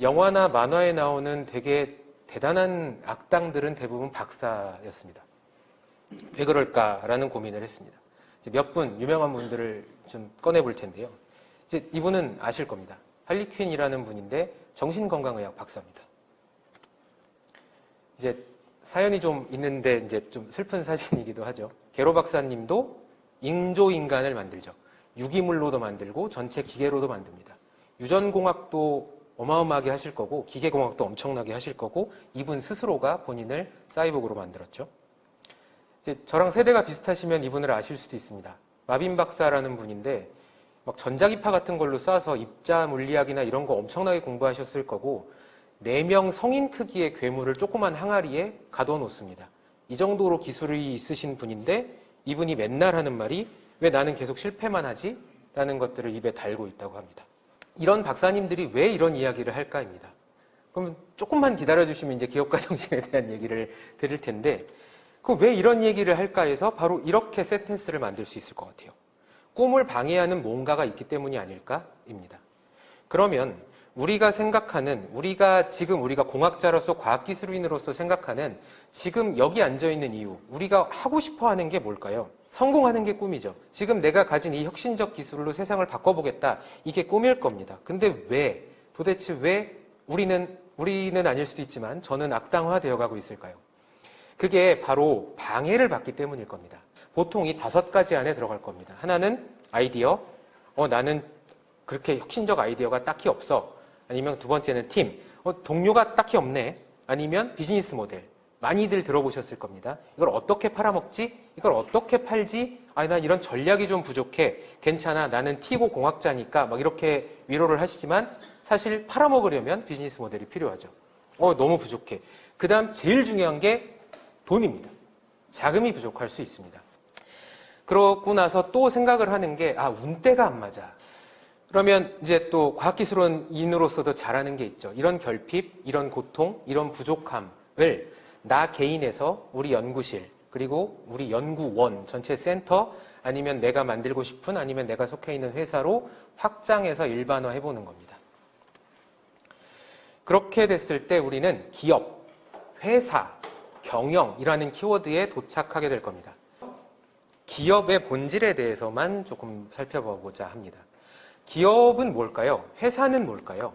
영화나 만화에 나오는 되게 대단한 악당들은 대부분 박사였습니다. 왜 그럴까라는 고민을 했습니다. 몇 분, 유명한 분들을 좀 꺼내볼 텐데요. 이제 이분은 아실 겁니다. 할리 퀸이라는 분인데 정신건강의학 박사입니다. 이제 사연이 좀 있는데 이제 좀 슬픈 사진이기도 하죠. 게로 박사님도 인조인간을 만들죠. 유기물로도 만들고 전체 기계로도 만듭니다. 유전공학도 어마어마하게 하실 거고 기계공학도 엄청나게 하실 거고 이분 스스로가 본인을 사이보그로 만들었죠. 이제 저랑 세대가 비슷하시면 이분을 아실 수도 있습니다. 마빈 박사라는 분인데 막 전자기파 같은 걸로 쏴서 입자 물리학이나 이런 거 엄청나게 공부하셨을 거고 4명 성인 크기의 괴물을 조그만 항아리에 가둬놓습니다. 이 정도로 기술이 있으신 분인데 이분이 맨날 하는 말이 왜 나는 계속 실패만 하지? 라는 것들을 입에 달고 있다고 합니다. 이런 박사님들이 왜 이런 이야기를 할까입니다. 그럼 조금만 기다려주시면 이제 기업가 정신에 대한 얘기를 드릴 텐데 그럼 왜 이런 얘기를 할까 해서 바로 이렇게 센텐스를 만들 수 있을 것 같아요. 꿈을 방해하는 뭔가가 있기 때문이 아닐까입니다. 그러면 우리가 생각하는, 우리가 공학자로서 과학기술인으로서 생각하는 지금 여기 앉아있는 이유, 우리가 하고 싶어 하는 게 뭘까요? 성공하는 게 꿈이죠. 지금 내가 가진 이 혁신적 기술로 세상을 바꿔보겠다. 이게 꿈일 겁니다. 근데 왜, 도대체 왜 우리는 아닐 수도 있지만 저는 악당화되어 가고 있을까요? 그게 바로 방해를 받기 때문일 겁니다. 보통 이 5가지 안에 들어갈 겁니다. 하나는 아이디어, 나는 그렇게 혁신적 아이디어가 딱히 없어. 아니면 두 번째는 팀, 동료가 딱히 없네. 아니면 비즈니스 모델. 많이들 들어보셨을 겁니다. 이걸 어떻게 팔아먹지? 이걸 어떻게 팔지? 난 이런 전략이 좀 부족해. 괜찮아. 나는 T고 공학자니까 막 이렇게 위로를 하시지만 사실 팔아먹으려면 비즈니스 모델이 필요하죠. 너무 부족해. 그 다음 제일 중요한 게 돈입니다. 자금이 부족할 수 있습니다. 그러고 나서 또 생각을 하는 게 운대가 안 맞아. 그러면 이제 또 과학기술인으로서도 잘하는 게 있죠. 이런 결핍, 이런 고통, 이런 부족함을 나 개인에서 우리 연구실, 그리고 우리 연구원, 전체 센터, 아니면 내가 만들고 싶은, 아니면 내가 속해 있는 회사로 확장해서 일반화해보는 겁니다. 그렇게 됐을 때 우리는 기업, 회사, 경영이라는 키워드에 도착하게 될 겁니다. 기업의 본질에 대해서만 조금 살펴보고자 합니다. 기업은 뭘까요? 회사는 뭘까요?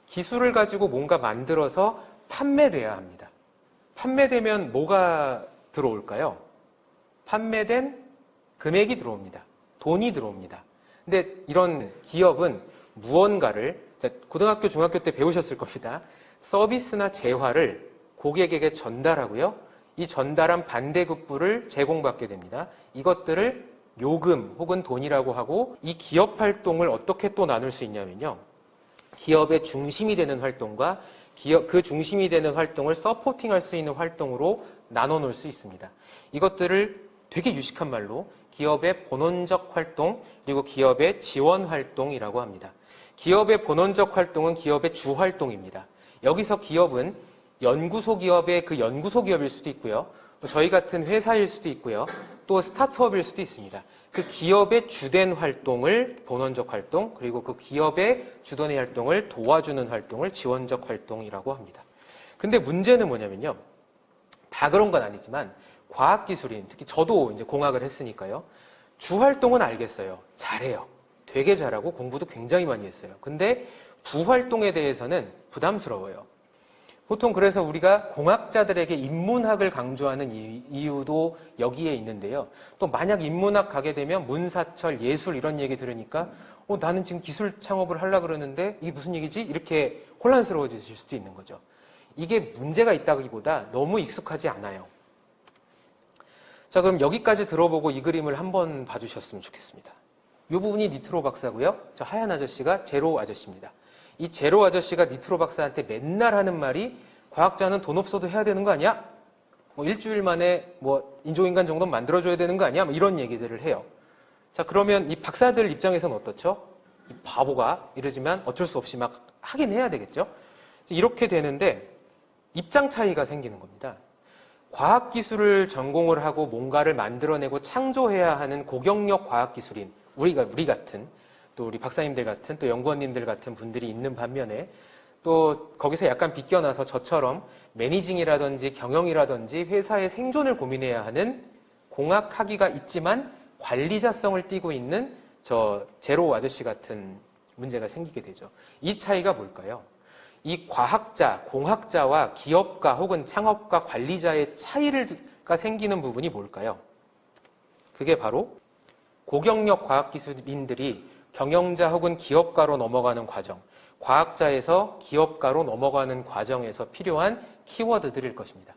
기술을 가지고 뭔가 만들어서 판매돼야 합니다. 판매되면 뭐가 들어올까요? 판매된 금액이 들어옵니다. 돈이 들어옵니다. 근데 이런 기업은 무언가를 고등학교, 중학교 때 배우셨을 겁니다. 서비스나 재화를 고객에게 전달하고요. 이 전달한 반대급부를 제공받게 됩니다. 이것들을 요금 혹은 돈이라고 하고 이 기업 활동을 어떻게 또 나눌 수 있냐면요. 기업의 중심이 되는 활동과 그 중심이 되는 활동을 서포팅할 수 있는 활동으로 나눠 놓을 수 있습니다. 이것들을 되게 유식한 말로 기업의 본원적 활동 그리고 기업의 지원 활동이라고 합니다. 기업의 본원적 활동은 기업의 주 활동입니다. 여기서 기업은 연구소 기업의 그 연구소 기업일 수도 있고요. 또 저희 같은 회사일 수도 있고요. 또 스타트업일 수도 있습니다. 그 기업의 주된 활동을 본원적 활동, 그리고 그 기업의 주도의 활동을 도와주는 활동을 지원적 활동이라고 합니다. 근데 문제는 뭐냐면요. 다 그런 건 아니지만 과학기술인, 특히 저도 이제 공학을 했으니까요. 주 활동은 알겠어요. 잘해요. 되게 잘하고 공부도 굉장히 많이 했어요. 근데 부활동에 대해서는 부담스러워요. 보통 그래서 우리가 공학자들에게 인문학을 강조하는 이유도 여기에 있는데요. 또 만약 인문학 가게 되면 문사철, 예술 이런 얘기 들으니까 나는 지금 기술 창업을 하려고 그러는데 이게 무슨 얘기지? 이렇게 혼란스러워지실 수도 있는 거죠. 이게 문제가 있다기보다 너무 익숙하지 않아요. 자, 그럼 여기까지 들어보고 이 그림을 한번 봐주셨으면 좋겠습니다. 이 부분이 니트로 박사고요. 저 하얀 아저씨가 제로 아저씨입니다. 이 제로 아저씨가 니트로 박사한테 맨날 하는 말이 과학자는 돈 없어도 해야 되는 거 아니야? 일주일 만에 인조인간 정도는 만들어줘야 되는 거 아니야? 이런 얘기들을 해요. 자, 그러면 이 박사들 입장에서는 어떻죠? 이 바보가 이러지만 어쩔 수 없이 막 하긴 해야 되겠죠? 이렇게 되는데 입장 차이가 생기는 겁니다. 과학기술을 전공을 하고 뭔가를 만들어내고 창조해야 하는 고경력 과학기술인 우리 같은 또 우리 박사님들 같은 또 연구원님들 같은 분들이 있는 반면에 또 거기서 약간 비껴나서 저처럼 매니징이라든지 경영이라든지 회사의 생존을 고민해야 하는 공학학위가 있지만 관리자성을 띠고 있는 저 제로 아저씨 같은 문제가 생기게 되죠. 이 차이가 뭘까요? 이 과학자, 공학자와 기업가 혹은 창업가 관리자의 차이가 생기는 부분이 뭘까요? 그게 바로 고경력 과학기술인들이 경영자 혹은 기업가로 넘어가는 과정, 과학자에서 기업가로 넘어가는 과정에서 필요한 키워드들일 것입니다.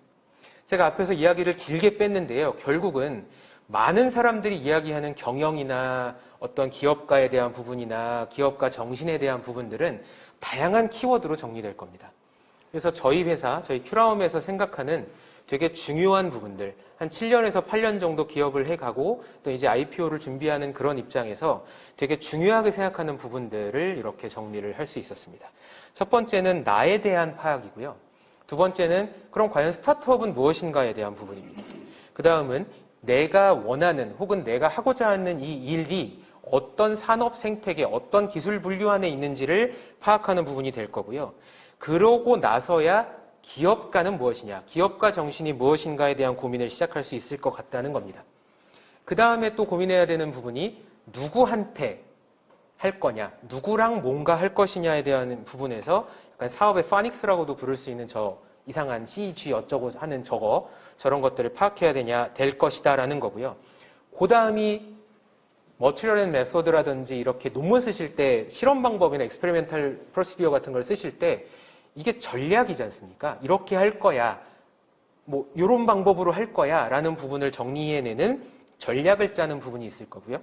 제가 앞에서 이야기를 길게 뺐는데요. 결국은 많은 사람들이 이야기하는 경영이나 어떤 기업가에 대한 부분이나 기업가 정신에 대한 부분들은 다양한 키워드로 정리될 겁니다. 그래서 저희 회사, 저희 큐라움에서 생각하는 되게 중요한 부분들, 한 7년에서 8년 정도 기업을 해가고 또 이제 IPO를 준비하는 그런 입장에서 되게 중요하게 생각하는 부분들을 이렇게 정리를 할 수 있었습니다. 첫 번째는 나에 대한 파악이고요. 두 번째는 그럼 과연 스타트업은 무엇인가에 대한 부분입니다. 그 다음은 내가 원하는 혹은 내가 하고자 하는 이 일이 어떤 산업 생태계, 어떤 기술 분류 안에 있는지를 파악하는 부분이 될 거고요. 그러고 나서야 기업가는 무엇이냐, 기업가 정신이 무엇인가에 대한 고민을 시작할 수 있을 것 같다는 겁니다. 그 다음에 또 고민해야 되는 부분이 누구한테 할 거냐, 누구랑 뭔가 할 것이냐에 대한 부분에서 약간 사업의 파닉스라고도 부를 수 있는 저 이상한 CG 어쩌고 하는 저런 것들을 파악해야 될 것이다 라는 거고요. 그 다음이 머티리얼 앤 메소드라든지 이렇게 논문 쓰실 때 실험 방법이나 익스페리멘탈 프로시디어 같은 걸 쓰실 때 이게 전략이지 않습니까? 이렇게 할 거야, 뭐 이런 방법으로 할 거야 라는 부분을 정리해내는 전략을 짜는 부분이 있을 거고요.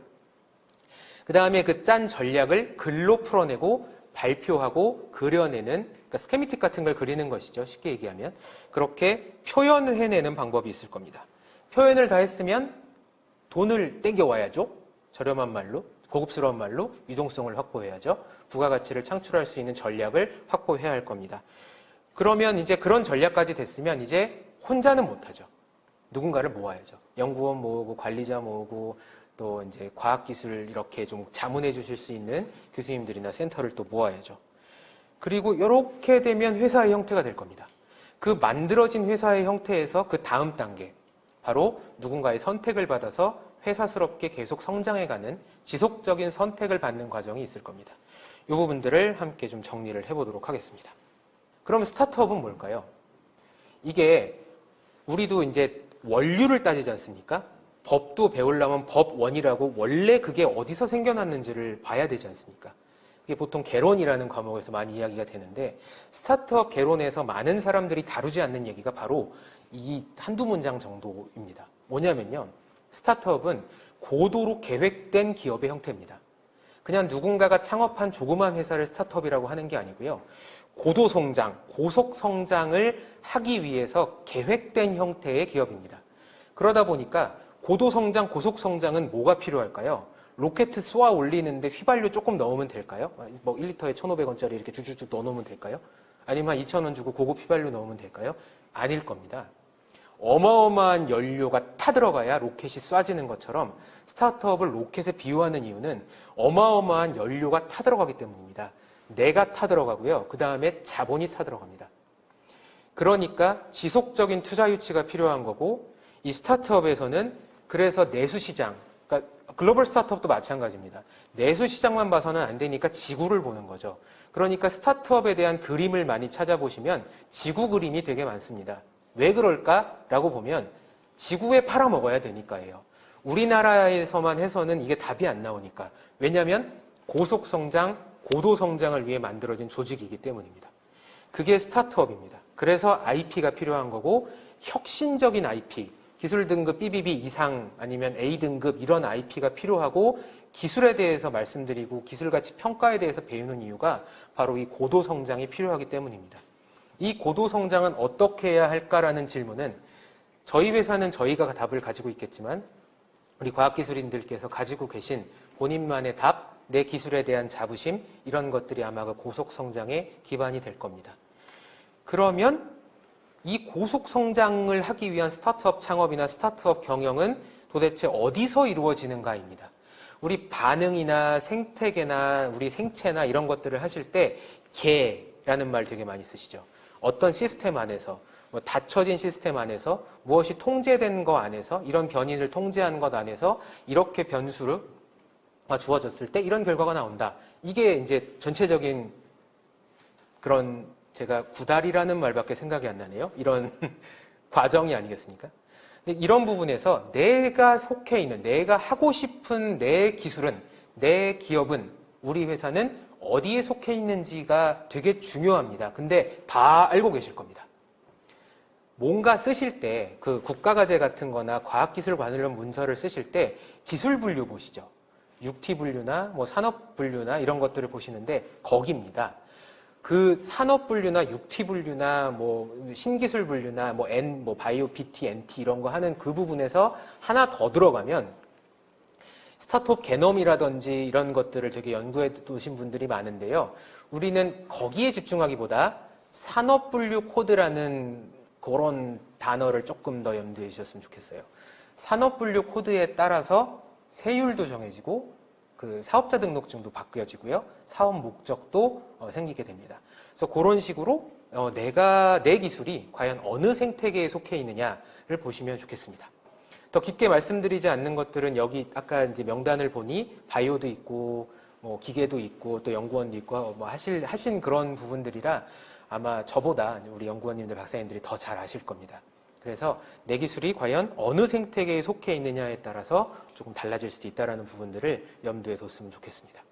그 다음에 그 짠 전략을 글로 풀어내고 발표하고 그려내는, 그러니까 스케미틱 같은 걸 그리는 것이죠. 쉽게 얘기하면. 그렇게 표현을 해내는 방법이 있을 겁니다. 표현을 다 했으면 돈을 땡겨와야죠. 저렴한 말로, 고급스러운 말로 유동성을 확보해야죠. 부가가치를 창출할 수 있는 전략을 확보해야 할 겁니다. 그러면 이제 그런 전략까지 됐으면 이제 혼자는 못하죠. 누군가를 모아야죠. 연구원 모으고 관리자 모으고 또 이제 과학기술 이렇게 좀 자문해 주실 수 있는 교수님들이나 센터를 또 모아야죠. 그리고 이렇게 되면 회사의 형태가 될 겁니다. 그 만들어진 회사의 형태에서 그 다음 단계, 바로 누군가의 선택을 받아서 회사스럽게 계속 성장해가는 지속적인 선택을 받는 과정이 있을 겁니다. 이 부분들을 함께 좀 정리를 해보도록 하겠습니다. 그럼 스타트업은 뭘까요? 이게 우리도 이제 원류를 따지지 않습니까? 법도 배우려면 법원이라고 원래 그게 어디서 생겨났는지를 봐야 되지 않습니까? 그게 보통 개론이라는 과목에서 많이 이야기가 되는데 스타트업 개론에서 많은 사람들이 다루지 않는 얘기가 바로 이 한두 문장 정도입니다. 뭐냐면요. 스타트업은 고도로 계획된 기업의 형태입니다. 그냥 누군가가 창업한 조그만 회사를 스타트업이라고 하는 게 아니고요. 고도 성장, 고속 성장을 하기 위해서 계획된 형태의 기업입니다. 그러다 보니까 고도 성장, 고속 성장은 뭐가 필요할까요? 로켓 쏘아 올리는데 휘발유 조금 넣으면 될까요? 뭐 1리터에 1,500원짜리 이렇게 쭉쭉쭉 넣어놓으면 될까요? 아니면 한 2,000원 주고 고급 휘발유 넣으면 될까요? 아닐 겁니다. 어마어마한 연료가 타들어가야 로켓이 쏴지는 것처럼 스타트업을 로켓에 비유하는 이유는 어마어마한 연료가 타들어가기 때문입니다. 내가 타들어가고요. 그 다음에 자본이 타들어갑니다. 그러니까 지속적인 투자 유치가 필요한 거고 이 스타트업에서는 그래서 내수시장, 그러니까 글로벌 스타트업도 마찬가지입니다. 내수시장만 봐서는 안 되니까 지구를 보는 거죠. 그러니까 스타트업에 대한 그림을 많이 찾아보시면 지구 그림이 되게 많습니다. 왜 그럴까라고 보면 지구에 팔아먹어야 되니까예요. 우리나라에서만 해서는 이게 답이 안 나오니까. 왜냐하면 고속성장, 고도성장을 위해 만들어진 조직이기 때문입니다. 그게 스타트업입니다. 그래서 IP가 필요한 거고 혁신적인 IP, 기술 등급 BBB 이상 아니면 A등급 이런 IP가 필요하고 기술에 대해서 말씀드리고 기술가치 평가에 대해서 배우는 이유가 바로 이 고도성장이 필요하기 때문입니다. 이 고도성장은 어떻게 해야 할까라는 질문은 저희 회사는 저희가 답을 가지고 있겠지만 우리 과학기술인들께서 가지고 계신 본인만의 답, 내 기술에 대한 자부심 이런 것들이 아마 그 고속성장의 기반이 될 겁니다. 그러면 이 고속성장을 하기 위한 스타트업 창업이나 스타트업 경영은 도대체 어디서 이루어지는가입니다. 우리 반응이나 생태계나 우리 생체나 이런 것들을 하실 때 통제라는 말 되게 많이 쓰시죠. 어떤 시스템 안에서, 뭐 닫혀진 시스템 안에서 무엇이 통제된 거 안에서 이런 변이를 통제한 것 안에서 이렇게 변수가 주어졌을 때 이런 결과가 나온다. 이게 이제 전체적인 그런 제가 구달이라는 말밖에 생각이 안 나네요. 이런 과정이 아니겠습니까? 근데 이런 부분에서 내가 속해 있는, 내가 하고 싶은 내 기술은, 내 기업은, 우리 회사는 어디에 속해 있는지가 되게 중요합니다. 근데 다 알고 계실 겁니다. 뭔가 쓰실 때, 그 국가과제 같은 거나 과학기술 관련 문서를 쓰실 때 기술 분류 보시죠. 6T 분류나 뭐 산업 분류나 이런 것들을 보시는데 거기입니다. 그 산업 분류나 6T 분류나 뭐 신기술 분류나 뭐 바이오, BT, NT 이런 거 하는 그 부분에서 하나 더 들어가면 스타트업 개념이라든지 이런 것들을 되게 연구해 두신 분들이 많은데요. 우리는 거기에 집중하기보다 산업 분류 코드라는 그런 단어를 조금 더 염두해 주셨으면 좋겠어요. 산업 분류 코드에 따라서 세율도 정해지고 그 사업자 등록증도 바뀌어지고요. 사업 목적도 생기게 됩니다. 그래서 그런 식으로 내 기술이 과연 어느 생태계에 속해 있느냐를 보시면 좋겠습니다. 더 깊게 말씀드리지 않는 것들은 여기 아까 이제 명단을 보니 바이오도 있고 뭐 기계도 있고 또 연구원도 있고 뭐 하신 그런 부분들이라 아마 저보다 우리 연구원님들 박사님들이 더 잘 아실 겁니다. 그래서 내 기술이 과연 어느 생태계에 속해 있느냐에 따라서 조금 달라질 수도 있다는 부분들을 염두에 뒀으면 좋겠습니다.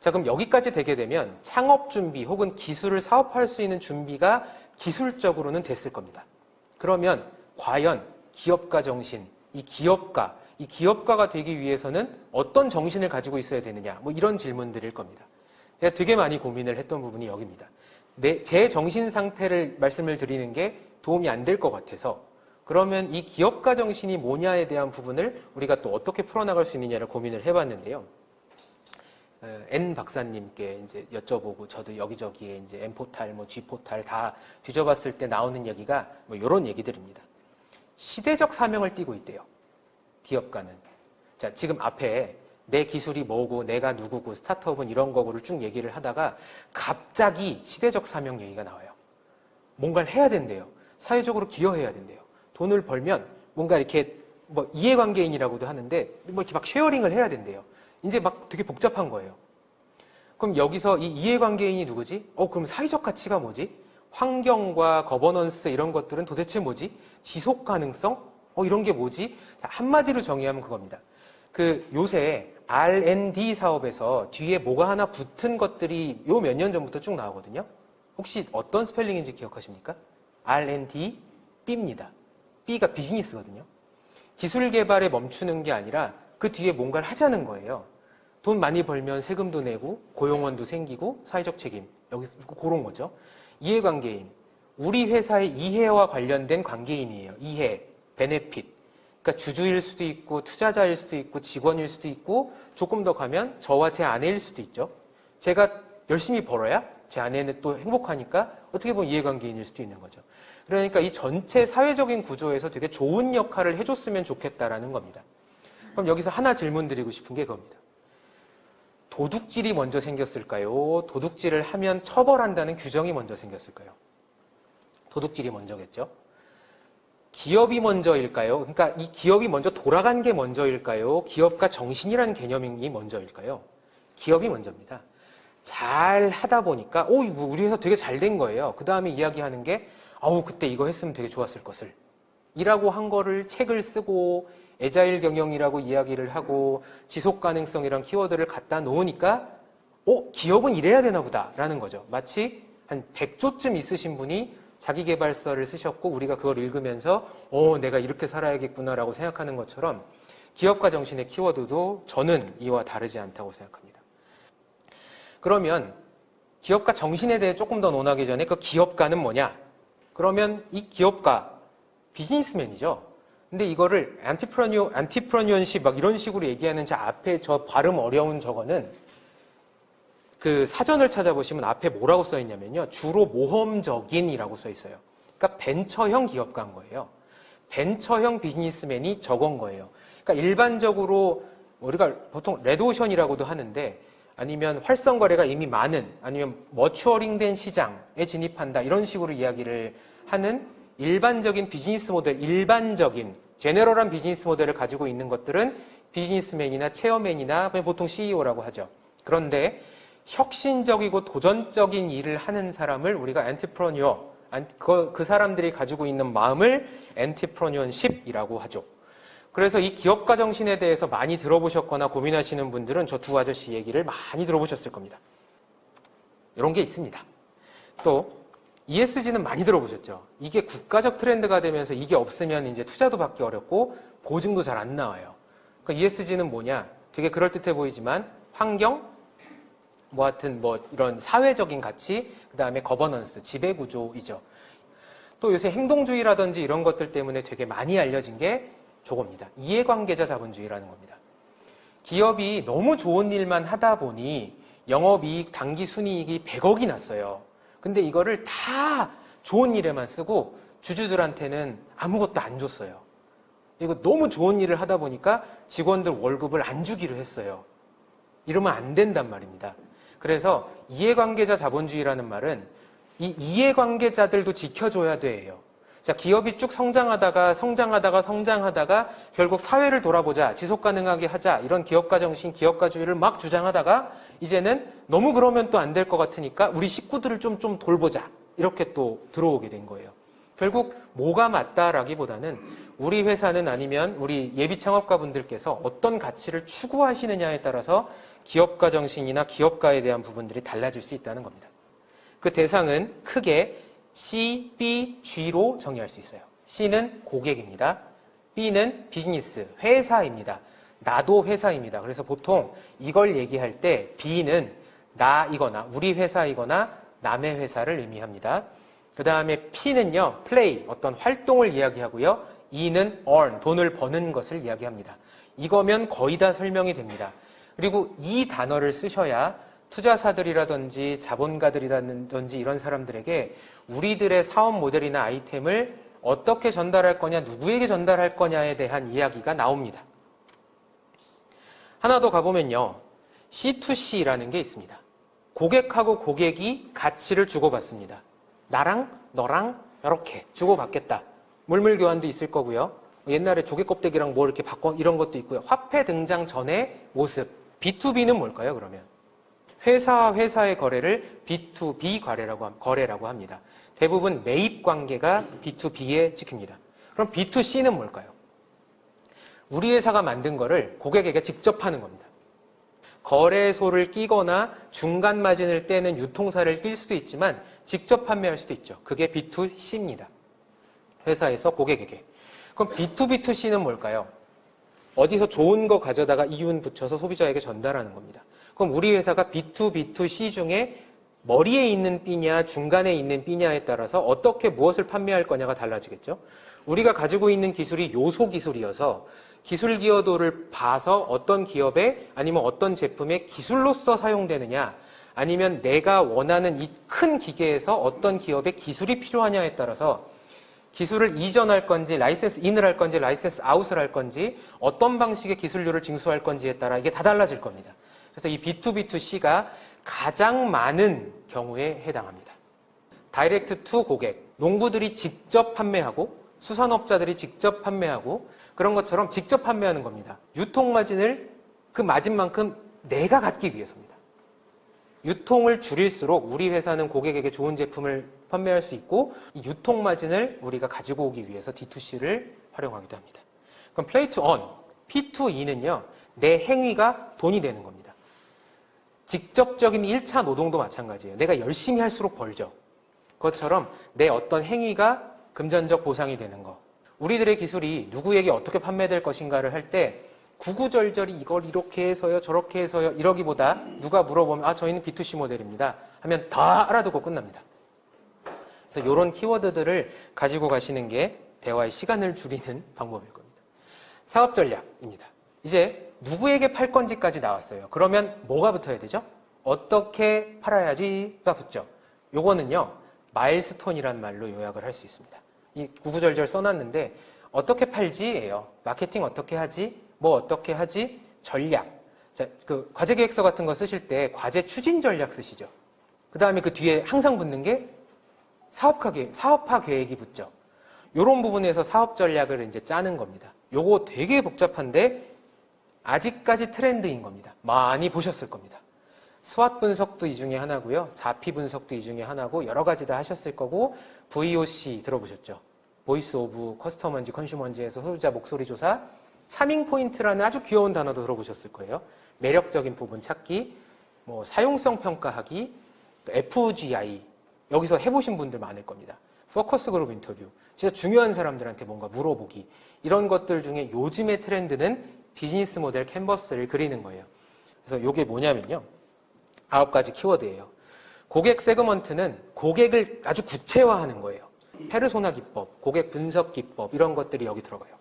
자, 그럼 여기까지 되게 되면 창업 준비 혹은 기술을 사업할 수 있는 준비가 기술적으로는 됐을 겁니다. 그러면 과연 기업가 정신, 이 기업가가 되기 위해서는 어떤 정신을 가지고 있어야 되느냐, 뭐 이런 질문들일 겁니다. 제가 되게 많이 고민을 했던 부분이 여기입니다. 제 정신 상태를 말씀을 드리는 게 도움이 안 될 것 같아서 그러면 이 기업가 정신이 뭐냐에 대한 부분을 우리가 또 어떻게 풀어나갈 수 있느냐를 고민을 해봤는데요. N 박사님께 이제 여쭤보고 저도 여기저기에 이제 M포탈, 뭐 G포탈 다 뒤져봤을 때 나오는 얘기가 뭐 이런 얘기들입니다. 시대적 사명을 띠고 있대요. 기업가는. 자, 지금 앞에 내 기술이 뭐고 내가 누구고 스타트업은 이런 거고를 쭉 얘기를 하다가 갑자기 시대적 사명 얘기가 나와요. 뭔가를 해야 된대요. 사회적으로 기여해야 된대요. 돈을 벌면 뭔가 이렇게 뭐 이해관계인이라고도 하는데 뭐 이렇게 막 쉐어링을 해야 된대요. 이제 막 되게 복잡한 거예요. 그럼 여기서 이 이해관계인이 누구지? 그럼 사회적 가치가 뭐지? 환경과 거버넌스 이런 것들은 도대체 뭐지? 지속 가능성? 이런 게 뭐지? 자, 한마디로 정의하면 그겁니다. 요새 R&D 사업에서 뒤에 뭐가 하나 붙은 것들이 요 몇 년 전부터 쭉 나오거든요. 혹시 어떤 스펠링인지 기억하십니까? R&D, B입니다. B가 비즈니스거든요. 기술 개발에 멈추는 게 아니라 그 뒤에 뭔가를 하자는 거예요. 돈 많이 벌면 세금도 내고 고용원도 생기고 사회적 책임, 여기서 그런 거죠. 이해관계인, 우리 회사의 이해와 관련된 관계인이에요. 이해, 베네핏. 그러니까 주주일 수도 있고 투자자일 수도 있고 직원일 수도 있고 조금 더 가면 저와 제 아내일 수도 있죠. 제가 열심히 벌어야 제 아내는 또 행복하니까 어떻게 보면 이해관계인일 수도 있는 거죠. 그러니까 이 전체 사회적인 구조에서 되게 좋은 역할을 해줬으면 좋겠다라는 겁니다. 그럼 여기서 하나 질문 드리고 싶은 게 그겁니다. 도둑질이 먼저 생겼을까요? 도둑질을 하면 처벌한다는 규정이 먼저 생겼을까요? 도둑질이 먼저겠죠. 기업이 먼저일까요? 그러니까 이 기업이 먼저 돌아간 게 먼저일까요? 기업가 정신이라는 개념이 먼저일까요? 기업이 먼저입니다. 잘 하다 보니까 우리 회사 되게 잘 된 거예요. 그 다음에 이야기하는 게 그때 이거 했으면 되게 좋았을 것을 이라고 한 거를 책을 쓰고 애자일 경영이라고 이야기를 하고 지속 가능성이란 키워드를 갖다 놓으니까 기업은 이래야 되나 보다 라는 거죠. 마치 한 100조쯤 있으신 분이 자기계발서를 쓰셨고 우리가 그걸 읽으면서 내가 이렇게 살아야겠구나라고 생각하는 것처럼 기업가 정신의 키워드도 저는 이와 다르지 않다고 생각합니다. 그러면 기업가 정신에 대해 조금 더 논하기 전에 그 기업가는 뭐냐? 그러면 이 기업가 비즈니스맨이죠. 근데 이거를 안티프러니언십 막 이런 식으로 얘기하는 제 앞에 저 발음 어려운 저거는 그 사전을 찾아보시면 앞에 뭐라고 써 있냐면요. 주로 모험적인이라고 써 있어요. 그러니까 벤처형 기업가인 거예요. 벤처형 비즈니스맨이 저건 거예요. 그러니까 일반적으로 우리가 보통 레드오션이라고도 하는데 아니면 활성 거래가 이미 많은, 아니면 머추어링된 시장에 진입한다, 이런 식으로 이야기를 하는 일반적인 비즈니스 모델, 일반적인 제너럴한 비즈니스 모델을 가지고 있는 것들은 비즈니스맨이나 체어맨이나 보통 CEO라고 하죠. 그런데 혁신적이고 도전적인 일을 하는 사람을 우리가 엔트프로니어, 그 사람들이 가지고 있는 마음을 엔트프로니언십이라고 하죠. 그래서 이 기업가 정신에 대해서 많이 들어보셨거나 고민하시는 분들은 저 두 아저씨 얘기를 많이 들어보셨을 겁니다. 이런 게 있습니다. 또 ESG는 많이 들어보셨죠. 이게 국가적 트렌드가 되면서 이게 없으면 이제 투자도 받기 어렵고 보증도 잘 안 나와요. 그러니까 ESG는 뭐냐? 되게 그럴듯해 보이지만 환경, 하여튼 이런 사회적인 가치, 그 다음에 거버넌스, 지배구조이죠. 또 요새 행동주의라든지 이런 것들 때문에 되게 많이 알려진 게 저겁니다. 이해관계자 자본주의라는 겁니다. 기업이 너무 좋은 일만 하다 보니 영업이익, 당기순이익이 100억이 났어요. 근데 이거를 다 좋은 일에만 쓰고 주주들한테는 아무것도 안 줬어요. 이거 너무 좋은 일을 하다 보니까 직원들 월급을 안 주기로 했어요. 이러면 안 된단 말입니다. 그래서 이해관계자 자본주의라는 말은 이 이해관계자들도 지켜줘야 돼요. 자, 기업이 쭉 성장하다가 결국 사회를 돌아보자, 지속가능하게 하자, 이런 기업가 정신, 기업가주의를 막 주장하다가 이제는 너무 그러면 또 안 될 것 같으니까 우리 식구들을 좀 돌보자, 이렇게 또 들어오게 된 거예요. 결국 뭐가 맞다라기보다는 우리 회사는, 아니면 우리 예비 창업가분들께서 어떤 가치를 추구하시느냐에 따라서 기업가 정신이나 기업가에 대한 부분들이 달라질 수 있다는 겁니다. 그 대상은 크게 C, B, G로 정의할 수 있어요. C는 고객입니다. B는 비즈니스, 회사입니다. 나도 회사입니다. 그래서 보통 이걸 얘기할 때 B는 나이거나 우리 회사이거나 남의 회사를 의미합니다. 그 다음에 P는요, play, 어떤 활동을 이야기하고요. E는 earn, 돈을 버는 것을 이야기합니다. 이거면 거의 다 설명이 됩니다. 그리고 이 단어를 쓰셔야 투자사들이라든지 자본가들이라든지 이런 사람들에게 우리들의 사업 모델이나 아이템을 어떻게 전달할 거냐, 누구에게 전달할 거냐에 대한 이야기가 나옵니다. 하나 더 가보면요, C2C라는 게 있습니다. 고객하고 고객이 가치를 주고받습니다. 나랑 너랑 이렇게 주고받겠다. 물물 교환도 있을 거고요. 옛날에 조개 껍데기랑 뭐 이렇게 바꿔, 이런 것도 있고요. 화폐 등장 전의 모습. B2B는 뭘까요, 그러면? 회사와 회사의 거래를 B2B 거래라고 합니다. 대부분 매입 관계가 B2B에 찍힙니다. 그럼 B2C는 뭘까요? 우리 회사가 만든 거를 고객에게 직접 하는 겁니다. 거래소를 끼거나 중간 마진을 떼는 유통사를 낄 수도 있지만 직접 판매할 수도 있죠. 그게 B2C입니다. 회사에서 고객에게. 그럼 B2B2C는 뭘까요? 어디서 좋은 거 가져다가 이윤 붙여서 소비자에게 전달하는 겁니다. 그럼 우리 회사가 B2B2C 중에 머리에 있는 B냐 중간에 있는 B냐에 따라서 어떻게 무엇을 판매할 거냐가 달라지겠죠. 우리가 가지고 있는 기술이 요소 기술이어서 기술 기여도를 봐서 어떤 기업에, 아니면 어떤 제품의 기술로서 사용되느냐, 아니면 내가 원하는 이 큰 기계에서 어떤 기업의 기술이 필요하냐에 따라서 기술을 이전할 건지, 라이센스 인을 할 건지, 라이센스 아웃을 할 건지, 어떤 방식의 기술료를 징수할 건지에 따라 이게 다 달라질 겁니다. 그래서 이 B2B2C가 가장 많은 경우에 해당합니다. 다이렉트 투 고객, 농부들이 직접 판매하고 수산업자들이 직접 판매하고 그런 것처럼 직접 판매하는 겁니다. 유통마진을 그 마진만큼 내가 갖기 위해서입니다. 유통을 줄일수록 우리 회사는 고객에게 좋은 제품을 판매할 수 있고 이 유통마진을 우리가 가지고 오기 위해서 D2C를 활용하기도 합니다. 그럼 play to earn, P2E는요, 내 행위가 돈이 되는 겁니다. 직접적인 1차 노동도 마찬가지예요. 내가 열심히 할수록 벌죠. 그것처럼 내 어떤 행위가 금전적 보상이 되는 거. 우리들의 기술이 누구에게 어떻게 판매될 것인가를 할 때 구구절절히 이걸 이렇게 해서요, 저렇게 해서요, 이러기보다 누가 물어보면 아, 저희는 B2C 모델입니다 하면 다 알아듣고 끝납니다. 그래서 이런 키워드들을 가지고 가시는 게 대화의 시간을 줄이는 방법일 겁니다. 사업 전략입니다. 이제 누구에게 팔 건지까지 나왔어요. 그러면 뭐가 붙어야 되죠? 어떻게 팔아야지가 붙죠. 요거는요, 마일스톤이란 말로 요약을 할 수 있습니다. 이 구구절절 써놨는데 어떻게 팔지예요. 마케팅 어떻게 하지? 뭐 어떻게 하지? 전략. 자, 그 과제 계획서 같은 거 쓰실 때 과제 추진 전략 쓰시죠. 그 다음에 그 뒤에 항상 붙는 게 사업화 계획이 붙죠. 요런 부분에서 사업 전략을 이제 짜는 겁니다. 요거 되게 복잡한데 아직까지 트렌드인 겁니다. 많이 보셨을 겁니다. 스왓 분석도 이 중에 하나고요. 4P 분석도 이 중에 하나고 여러 가지 다 하셨을 거고 VOC 들어보셨죠? 보이스 오브 커스터머인지 컨슈머인지에서 소비자 목소리 조사, 차밍 포인트라는 아주 귀여운 단어도 들어보셨을 거예요. 매력적인 부분 찾기, 뭐 사용성 평가하기, 또 FGI 여기서 해보신 분들 많을 겁니다. 포커스 그룹 인터뷰, 진짜 중요한 사람들한테 뭔가 물어보기 이런 것들 중에 요즘의 트렌드는 비즈니스 모델 캔버스를 그리는 거예요. 그래서 이게 뭐냐면요. 9가지 키워드예요. 고객 세그먼트는 고객을 아주 구체화하는 거예요. 페르소나 기법, 고객 분석 기법 이런 것들이 여기 들어가요.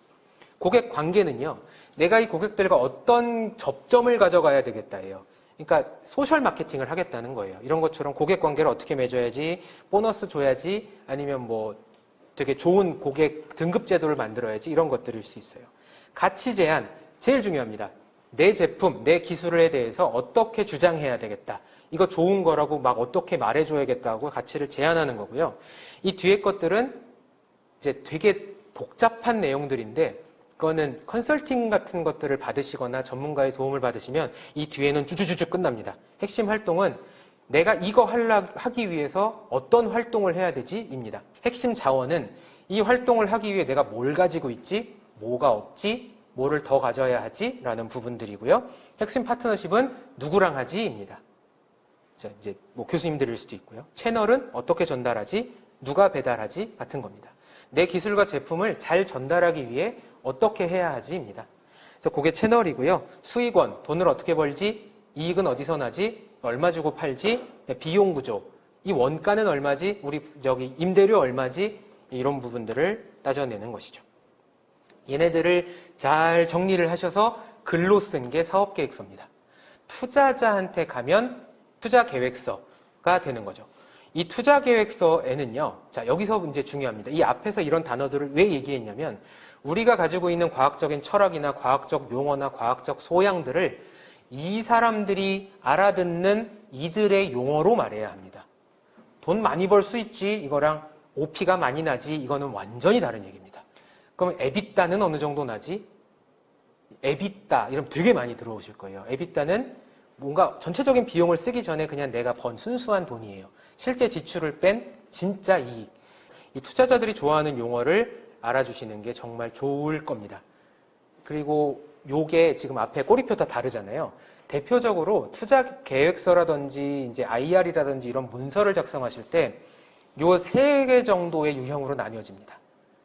고객 관계는요. 내가 이 고객들과 어떤 접점을 가져가야 되겠다예요. 그러니까 소셜 마케팅을 하겠다는 거예요. 이런 것처럼 고객 관계를 어떻게 맺어야지, 보너스 줘야지, 아니면 뭐 되게 좋은 고객 등급 제도를 만들어야지 이런 것들일 수 있어요. 가치 제안, 제일 중요합니다. 내 제품, 내 기술에 대해서 어떻게 주장해야 되겠다. 이거 좋은 거라고 막 어떻게 말해줘야겠다고 가치를 제안하는 거고요. 이 뒤에 것들은 이제 되게 복잡한 내용들인데 그거는 컨설팅 같은 것들을 받으시거나 전문가의 도움을 받으시면 이 뒤에는 쭈쭈쭈쭈 끝납니다. 핵심 활동은 내가 이거 하기 위해서 어떤 활동을 해야 되지입니다. 핵심 자원은 이 활동을 하기 위해 내가 뭘 가지고 있지, 뭐가 없지, 뭐를 더 가져야 하지 라는 부분들이고요. 핵심 파트너십은 누구랑 하지입니다. 자, 이제 뭐 교수님들일 수도 있고요. 채널은 어떻게 전달하지, 누가 배달하지 같은 겁니다. 내 기술과 제품을 잘 전달하기 위해 어떻게 해야 하지입니다. 그래서 그게 채널이고요. 수익원, 돈을 어떻게 벌지, 이익은 어디서 나지, 얼마 주고 팔지, 비용 구조, 이 원가는 얼마지, 우리 여기 임대료 얼마지, 이런 부분들을 따져내는 것이죠. 얘네들을 잘 정리를 하셔서 글로 쓴 게 사업계획서입니다. 투자자한테 가면 투자계획서가 되는 거죠. 이 투자계획서에는요, 자, 여기서 이제 중요합니다. 이 앞에서 이런 단어들을 왜 얘기했냐면, 우리가 가지고 있는 과학적인 철학이나 과학적 용어나 과학적 소양들을 이 사람들이 알아듣는 이들의 용어로 말해야 합니다. 돈 많이 벌 수 있지, 이거랑 OP가 많이 나지, 이거는 완전히 다른 얘기입니다. 그럼 에비따는 어느 정도 나지? 에비따, 이러면 되게 많이 들어오실 거예요. 에비따는 뭔가 전체적인 비용을 쓰기 전에 그냥 내가 번 순수한 돈이에요. 실제 지출을 뺀 진짜 이익. 이 투자자들이 좋아하는 용어를 알아주시는 게 정말 좋을 겁니다. 그리고 요게 지금 앞에 꼬리표 다 다르잖아요. 대표적으로 투자 계획서라든지 이제 IR이라든지 이런 문서를 작성하실 때 요 3개 정도의 유형으로 나뉘어집니다.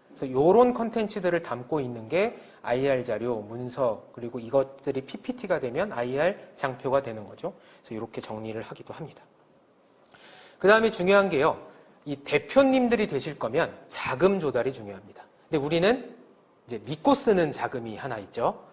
그래서 요런 컨텐츠들을 담고 있는 게 IR 자료, 문서, 그리고 이것들이 PPT가 되면 IR 장표가 되는 거죠. 그래서 이렇게 정리를 하기도 합니다. 그 다음에 중요한 게요. 이 대표님들이 되실 거면 자금 조달이 중요합니다. 근데 우리는 이제 믿고 쓰는 자금이 하나 있죠.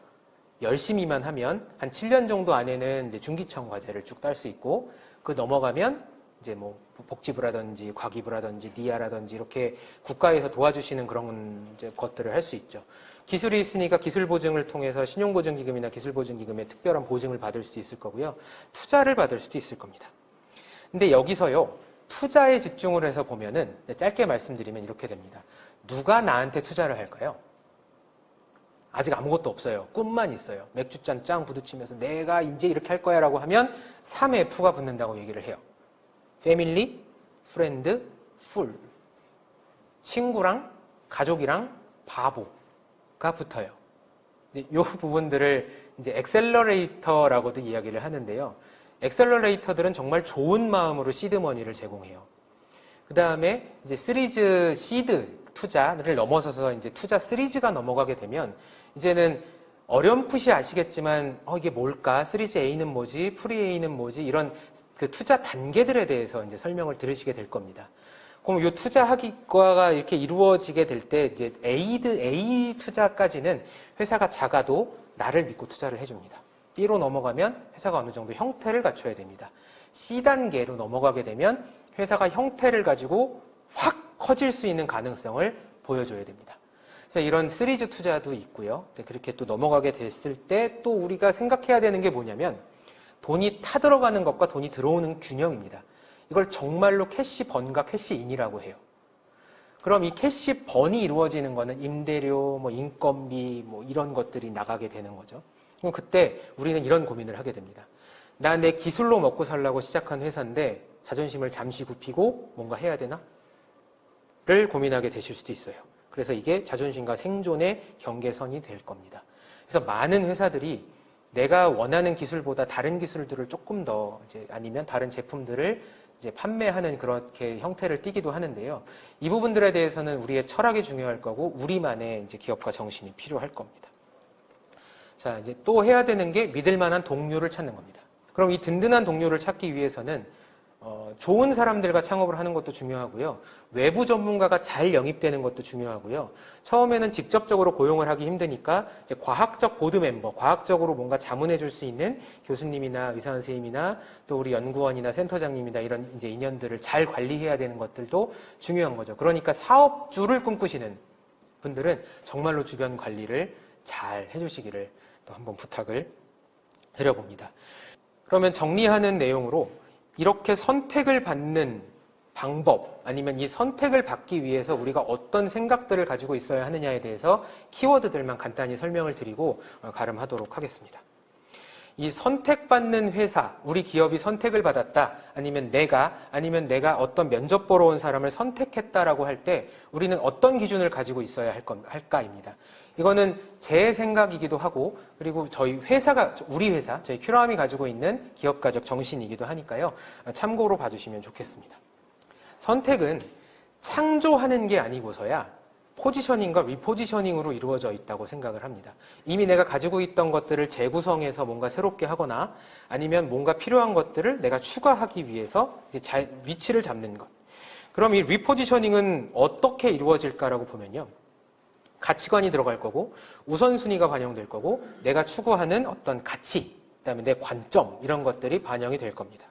열심히만 하면 한 7년 정도 안에는 이제 중기청 과제를 쭉 딸 수 있고, 그 넘어가면 이제 뭐 복지부라든지 과기부라든지 니아라든지 이렇게 국가에서 도와주시는 그런 이제 것들을 할 수 있죠. 기술이 있으니까 기술 보증을 통해서 신용보증기금이나 기술보증기금의 특별한 보증을 받을 수도 있을 거고요. 투자를 받을 수도 있을 겁니다. 근데 여기서요, 투자에 집중을 해서 보면은 짧게 말씀드리면 이렇게 됩니다. 누가 나한테 투자를 할까요? 아직 아무것도 없어요. 꿈만 있어요. 맥주잔 짱 부딪히면서 내가 이제 이렇게 할 거야 라고 하면 3F가 붙는다고 얘기를 해요. 패밀리, 프렌드, 풀. 친구랑, 가족이랑, 바보가 붙어요. 이 부분들을 이제 엑셀러레이터라고도 이야기를 하는데요. 엑셀러레이터들은 정말 좋은 마음으로 시드머니를 제공해요. 그 다음에 이제 시리즈 시드 투자를 넘어서서 이제 투자 시리즈가 넘어가게 되면 이제는 어렴풋이 아시겠지만 이게 뭘까? 시리즈 A는 뭐지? 프리 A는 뭐지? 이런 그 투자 단계들에 대해서 이제 설명을 들으시게 될 겁니다. 그럼 이 투자하기가 이렇게 이루어지게 될 때 이제 A 투자까지는 회사가 작아도 나를 믿고 투자를 해줍니다. B로 넘어가면 회사가 어느 정도 형태를 갖춰야 됩니다. C 단계로 넘어가게 되면 회사가 형태를 가지고 확 커질 수 있는 가능성을 보여줘야 됩니다. 그래서 이런 시리즈 투자도 있고요. 그렇게 또 넘어가게 됐을 때 또 우리가 생각해야 되는 게 뭐냐면 돈이 타들어가는 것과 돈이 들어오는 균형입니다. 이걸 정말로 캐시 번과 캐시 인이라고 해요. 그럼 이 캐시 번이 이루어지는 거는 임대료, 뭐 인건비, 뭐 이런 것들이 나가게 되는 거죠. 그럼 그때 우리는 이런 고민을 하게 됩니다. 나 내 기술로 먹고 살라고 시작한 회사인데 자존심을 잠시 굽히고 뭔가 해야 되나? 를 고민하게 되실 수도 있어요. 그래서 이게 자존심과 생존의 경계선이 될 겁니다. 그래서 많은 회사들이 내가 원하는 기술보다 다른 기술들을 조금 더 아니면 다른 제품들을 판매하는 그렇게 형태를 띠기도 하는데요. 이 부분들에 대해서는 우리의 철학이 중요할 거고 우리만의 기업가 정신이 필요할 겁니다. 자, 이제 또 해야 되는 게 믿을 만한 동료를 찾는 겁니다. 그럼 이 든든한 동료를 찾기 위해서는 좋은 사람들과 창업을 하는 것도 중요하고요. 외부 전문가가 잘 영입되는 것도 중요하고요. 처음에는 직접적으로 고용을 하기 힘드니까 이제 과학적 보드 멤버, 과학적으로 뭔가 자문해 줄 수 있는 교수님이나 의사 선생님이나 또 우리 연구원이나 센터장님이나 이런 이제 인연들을 잘 관리해야 되는 것들도 중요한 거죠. 그러니까 사업주를 꿈꾸시는 분들은 정말로 주변 관리를 잘 해주시기를 또 한번 부탁을 드려봅니다. 그러면 정리하는 내용으로 이렇게 선택을 받는 방법 아니면 이 선택을 받기 위해서 우리가 어떤 생각들을 가지고 있어야 하느냐에 대해서 키워드들만 간단히 설명을 드리고 가름하도록 하겠습니다. 이 선택받는 회사, 우리 기업이 선택을 받았다 아니면 내가 어떤 면접 보러 온 사람을 선택했다라고 할 때 우리는 어떤 기준을 가지고 있어야 할까입니다. 이거는 제 생각이기도 하고 그리고 저희 회사가 우리 회사 저희 큐라함이 가지고 있는 기업가적 정신이기도 하니까요. 참고로 봐주시면 좋겠습니다. 선택은 창조하는 게 아니고서야 포지셔닝과 리포지셔닝으로 이루어져 있다고 생각을 합니다. 이미 내가 가지고 있던 것들을 재구성해서 뭔가 새롭게 하거나 아니면 뭔가 필요한 것들을 내가 추가하기 위해서 위치를 잡는 것. 그럼 이 리포지셔닝은 어떻게 이루어질까라고 보면요. 가치관이 들어갈 거고 우선순위가 반영될 거고 내가 추구하는 어떤 가치, 그다음에 내 관점 이런 것들이 반영이 될 겁니다.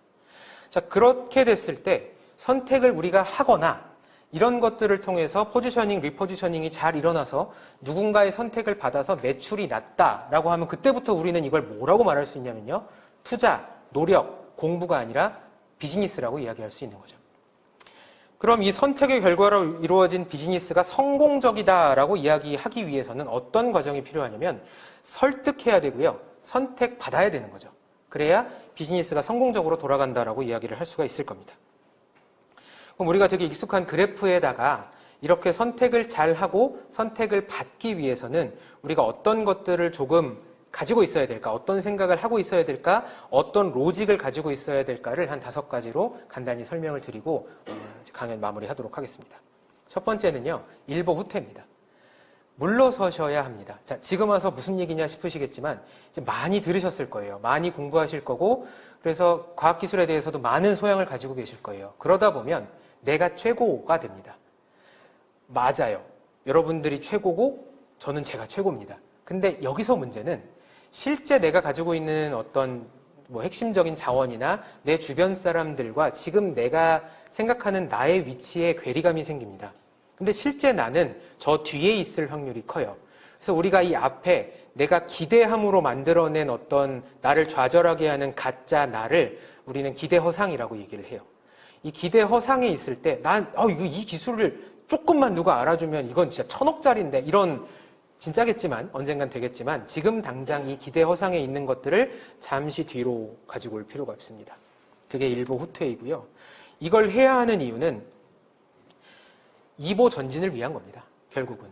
자, 그렇게 됐을 때 선택을 우리가 하거나 이런 것들을 통해서 포지셔닝, 리포지셔닝이 잘 일어나서 누군가의 선택을 받아서 매출이 났다라고 하면 그때부터 우리는 이걸 뭐라고 말할 수 있냐면요. 투자, 노력, 공부가 아니라 비즈니스라고 이야기할 수 있는 거죠. 그럼 이 선택의 결과로 이루어진 비즈니스가 성공적이다라고 이야기하기 위해서는 어떤 과정이 필요하냐면 설득해야 되고요. 선택받아야 되는 거죠. 그래야 비즈니스가 성공적으로 돌아간다라고 이야기를 할 수가 있을 겁니다. 그럼 우리가 되게 익숙한 그래프에다가 이렇게 선택을 잘하고 선택을 받기 위해서는 우리가 어떤 것들을 조금 가지고 있어야 될까? 어떤 생각을 하고 있어야 될까? 어떤 로직을 가지고 있어야 될까를 한 5가지로 간단히 설명을 드리고 강연 마무리하도록 하겠습니다. 첫 번째는요. 일보 후퇴입니다. 물러서셔야 합니다. 자, 지금 와서 무슨 얘기냐 싶으시겠지만 이제 많이 들으셨을 거예요. 많이 공부하실 거고 그래서 과학기술에 대해서도 많은 소양을 가지고 계실 거예요. 그러다 보면 내가 최고가 됩니다. 맞아요. 여러분들이 최고고 저는 제가 최고입니다. 근데 여기서 문제는 실제 내가 가지고 있는 어떤 핵심적인 자원이나 내 주변 사람들과 지금 내가 생각하는 나의 위치에 괴리감이 생깁니다. 근데 실제 나는 저 뒤에 있을 확률이 커요. 그래서 우리가 이 앞에 내가 기대함으로 만들어낸 어떤 나를 좌절하게 하는 가짜 나를 우리는 기대허상이라고 얘기를 해요. 이 기대허상에 있을 때 이 기술을 조금만 누가 알아주면 이건 진짜 1000억짜리인데 이런 진짜겠지만 언젠간 되겠지만 지금 당장 이 기대허상에 있는 것들을 잠시 뒤로 가지고 올 필요가 없습니다. 그게 일보 후퇴이고요. 이걸 해야 하는 이유는 2보 전진을 위한 겁니다. 결국은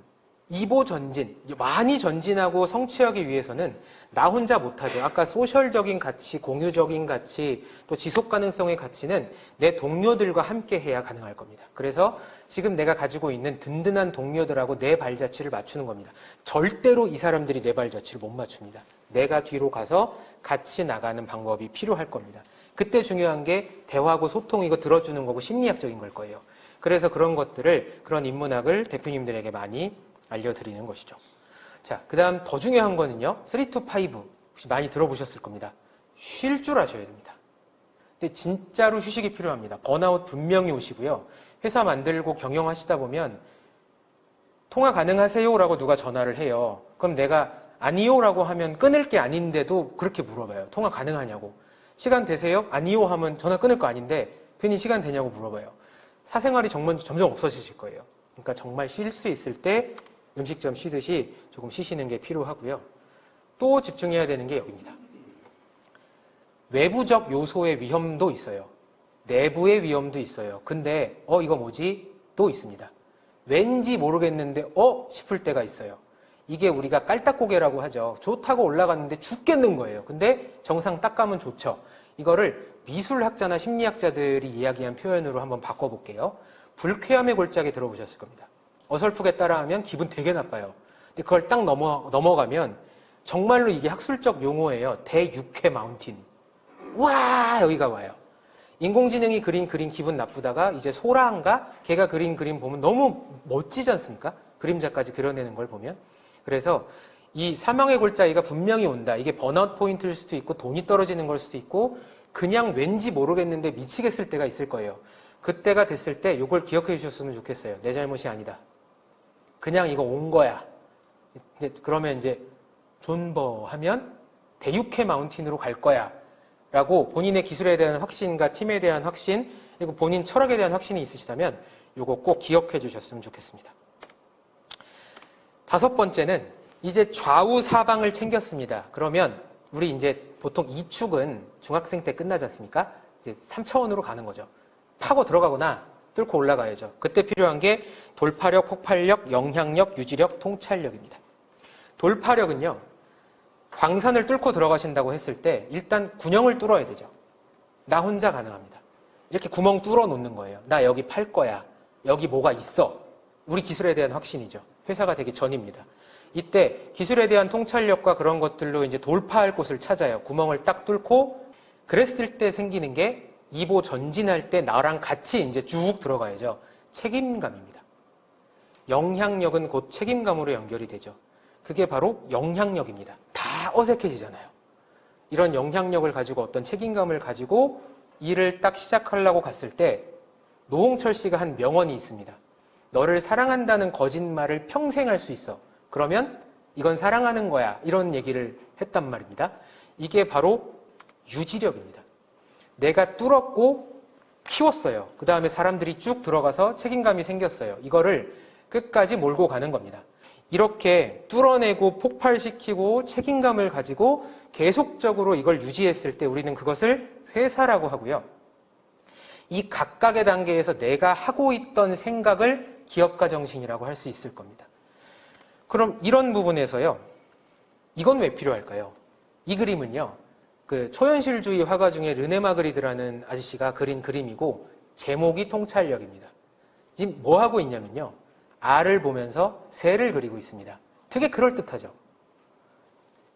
2보 전진, 많이 전진하고 성취하기 위해서는 나 혼자 못하죠. 아까 소셜적인 가치, 공유적인 가치, 또 지속 가능성의 가치는 내 동료들과 함께 해야 가능할 겁니다. 그래서 지금 내가 가지고 있는 든든한 동료들하고 내 발자취를 맞추는 겁니다. 절대로 이 사람들이 내 발자취를 못 맞춥니다. 내가 뒤로 가서 같이 나가는 방법이 필요할 겁니다. 그때 중요한 게 대화하고 소통이고 들어주는 거고 심리학적인 걸 거예요. 그래서 그런 것들을, 그런 인문학을 대표님들에게 많이 알려드리는 것이죠. 자, 그 다음 더 중요한 거는요. 3 to 5 혹시 많이 들어보셨을 겁니다. 쉴 줄 아셔야 됩니다. 근데 진짜로 휴식이 필요합니다. 번아웃 분명히 오시고요. 회사 만들고 경영하시다 보면 통화 가능하세요라고 누가 전화를 해요. 그럼 내가 아니요라고 하면 끊을 게 아닌데도 그렇게 물어봐요. 통화 가능하냐고. 시간 되세요? 아니요 하면 전화 끊을 거 아닌데 괜히 시간 되냐고 물어봐요. 사생활이 점점 없어지실 거예요. 그러니까 정말 쉴 수 있을 때 음식점 쉬듯이 조금 쉬시는 게 필요하고요. 또 집중해야 되는 게 여기입니다. 외부적 요소의 위험도 있어요. 내부의 위험도 있어요. 근데 이거 뭐지? 또 있습니다. 왠지 모르겠는데 싶을 때가 있어요. 이게 우리가 깔딱고개라고 하죠. 좋다고 올라갔는데 죽겠는 거예요. 근데 정상 딱 가면 좋죠. 이거를 미술학자나 심리학자들이 이야기한 표현으로 한번 바꿔볼게요. 불쾌함의 골짜기 들어보셨을 겁니다. 어설프게 따라하면 기분 되게 나빠요. 근데 그걸 딱 넘어가면 정말로 이게 학술적 용어예요. 대육회 마운틴. 와 여기가 와요. 인공지능이 그린 그림 기분 나쁘다가 이제 소라인가? 걔가 그린 그림 보면 너무 멋지지 않습니까? 그림자까지 그려내는 걸 보면. 그래서 이 사망의 골짜기가 분명히 온다. 이게 번아웃 포인트일 수도 있고 돈이 떨어지는 걸 수도 있고 그냥 왠지 모르겠는데 미치겠을 때가 있을 거예요. 그때가 됐을 때 이걸 기억해 주셨으면 좋겠어요. 내 잘못이 아니다. 그냥 이거 온 거야. 그러면 이제 존버하면 대육회 마운틴으로 갈 거야. 라고 본인의 기술에 대한 확신과 팀에 대한 확신 그리고 본인 철학에 대한 확신이 있으시다면 이거 꼭 기억해 주셨으면 좋겠습니다. 5번째는 이제 좌우 사방을 챙겼습니다. 그러면 우리 이제 보통 2축은 중학생 때 끝나지 않습니까? 이제 3차원으로 가는 거죠. 파고 들어가거나 뚫고 올라가야죠. 그때 필요한 게 돌파력, 폭발력, 영향력, 유지력, 통찰력입니다. 돌파력은요. 광산을 뚫고 들어가신다고 했을 때 일단 군형을 뚫어야 되죠. 나 혼자 가능합니다. 이렇게 구멍 뚫어 놓는 거예요. 나 여기 팔 거야. 여기 뭐가 있어. 우리 기술에 대한 확신이죠. 회사가 되기 전입니다. 이때 기술에 대한 통찰력과 그런 것들로 이제 돌파할 곳을 찾아요. 구멍을 딱 뚫고 그랬을 때 생기는 게 2보 전진할 때 나랑 같이 이제 쭉 들어가야죠. 책임감입니다. 영향력은 곧 책임감으로 연결이 되죠. 그게 바로 영향력입니다. 다 어색해지잖아요. 이런 영향력을 가지고 어떤 책임감을 가지고 일을 딱 시작하려고 갔을 때 노홍철 씨가 한 명언이 있습니다. 너를 사랑한다는 거짓말을 평생 할 수 있어. 그러면 이건 사랑하는 거야. 이런 얘기를 했단 말입니다. 이게 바로 유지력입니다. 내가 뚫었고 키웠어요. 그 다음에 사람들이 쭉 들어가서 책임감이 생겼어요. 이거를 끝까지 몰고 가는 겁니다. 이렇게 뚫어내고 폭발시키고 책임감을 가지고 계속적으로 이걸 유지했을 때 우리는 그것을 회사라고 하고요. 이 각각의 단계에서 내가 하고 있던 생각을 기업가 정신이라고 할 수 있을 겁니다. 그럼 이런 부분에서요. 이건 왜 필요할까요? 이 그림은요. 그 초현실주의 화가 중에 르네 마그리드라는 아저씨가 그린 그림이고 제목이 통찰력입니다. 지금 뭐 하고 있냐면요. 알을 보면서 새를 그리고 있습니다. 되게 그럴듯하죠.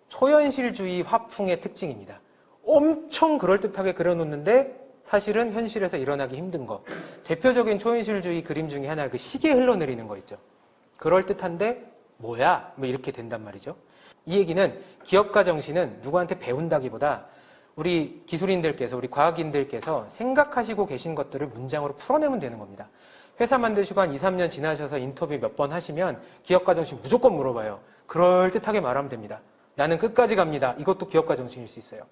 초현실주의 화풍의 특징입니다. 엄청 그럴듯하게 그려놓는데 사실은 현실에서 일어나기 힘든 거. 대표적인 초현실주의 그림 중에 하나 그 시계 흘러내리는 거 있죠. 그럴듯한데 뭐야? 뭐 이렇게 된단 말이죠. 이 얘기는 기업가 정신은 누구한테 배운다기보다 우리 기술인들께서 우리 과학인들께서 생각하시고 계신 것들을 문장으로 풀어내면 되는 겁니다. 회사 만드시고 한 2, 3년 지나셔서 인터뷰 몇 번 하시면 기업가 정신 무조건 물어봐요. 그럴듯하게 말하면 됩니다. 나는 끝까지 갑니다. 이것도 기업가 정신일 수 있어요.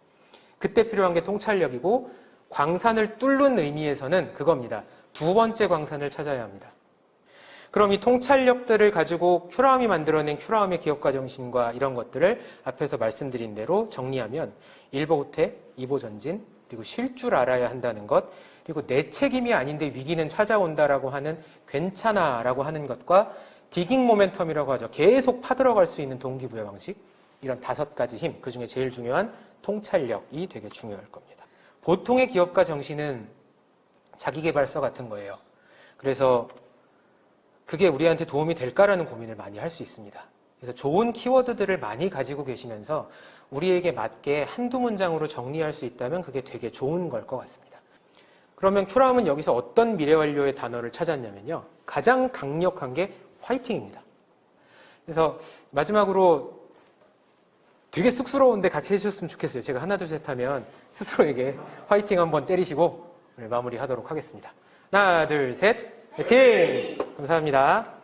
그때 필요한 게 통찰력이고 광산을 뚫는 의미에서는 그겁니다. 2번째 광산을 찾아야 합니다. 그럼 이 통찰력들을 가지고 큐라움이 만들어낸 큐라움의 기업가 정신과 이런 것들을 앞에서 말씀드린 대로 정리하면 1보 후퇴, 2보 전진, 그리고 쉴 줄 알아야 한다는 것, 그리고 내 책임이 아닌데 위기는 찾아온다라고 하는 괜찮아라고 하는 것과 디깅 모멘텀이라고 하죠. 계속 파들어갈 수 있는 동기부여 방식, 이런 5가지 힘, 그중에 제일 중요한 통찰력이 되게 중요할 겁니다. 보통의 기업가 정신은 자기계발서 같은 거예요. 그래서 그게 우리한테 도움이 될까라는 고민을 많이 할 수 있습니다. 그래서 좋은 키워드들을 많이 가지고 계시면서 우리에게 맞게 한두 문장으로 정리할 수 있다면 그게 되게 좋은 걸 것 같습니다. 그러면 큐라움은 여기서 어떤 미래완료의 단어를 찾았냐면요. 가장 강력한 게 화이팅입니다. 그래서 마지막으로 되게 쑥스러운데 같이 해주셨으면 좋겠어요. 제가 하나, 둘, 셋 하면 스스로에게 화이팅 한번 때리시고 오늘 마무리하도록 하겠습니다. 하나, 둘, 셋, 화이팅! 감사합니다.